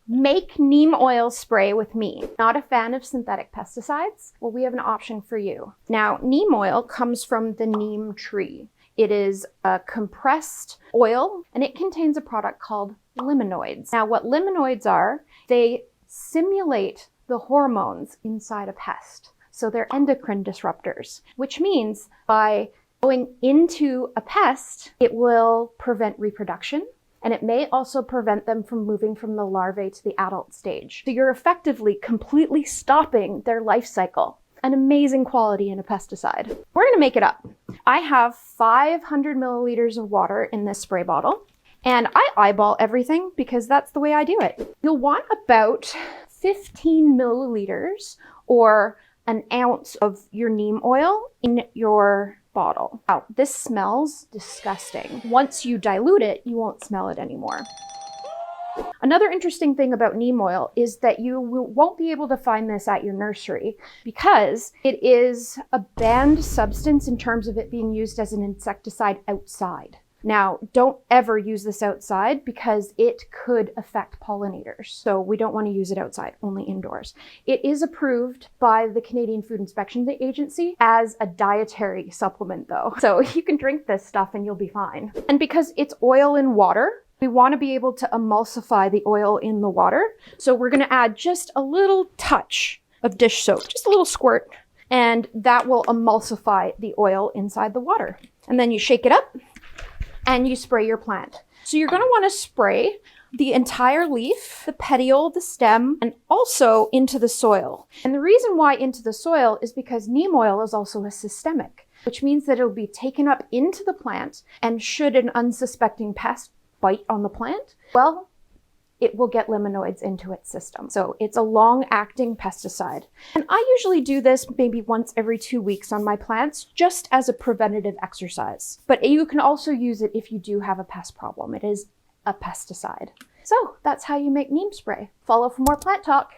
Make neem oil spray with me. Not a fan of synthetic pesticides? Well, we have an option for you. Now, neem oil comes from the neem tree. It is a compressed oil, and it contains a product called liminoids. Now, what liminoids are, they simulate the hormones inside a pest. So they're endocrine disruptors, which means by going into a pest, it will prevent reproduction. And it may also prevent them from moving from the larvae to the adult stage. So you're effectively completely stopping their life cycle. An amazing quality in a pesticide. We're gonna make it up. I have 500 milliliters of water in this spray bottle, and I eyeball everything because that's the way I do it. You'll want about 15 milliliters or an ounce of your neem oil in your bottle. Now, this smells disgusting. Once you dilute it, you won't smell it anymore. Another interesting thing about neem oil is that you won't be able to find this at your nursery because it is a banned substance in terms of it being used as an insecticide outside. Now, don't ever use this outside because it could affect pollinators. So we don't want to use it outside, only indoors. It is approved by the Canadian Food Inspection Agency as a dietary supplement though. So you can drink this stuff and you'll be fine. And because it's oil in water, we want to be able to emulsify the oil in the water. So we're going to add just a little touch of dish soap, just a little squirt, and that will emulsify the oil inside the water. And then you shake it up and you spray your plant. So you're gonna wanna spray the entire leaf, the petiole, the stem, and also into the soil. And the reason why into the soil is because neem oil is also a systemic, which means that it'll be taken up into the plant, and should an unsuspecting pest bite on the plant, well, it will get liminoids into its system. So it's a long-acting pesticide. And I usually do this maybe once every 2 weeks on my plants, just as a preventative exercise. But you can also use it if you do have a pest problem. It is a pesticide. So that's how you make neem spray. Follow for more plant talk.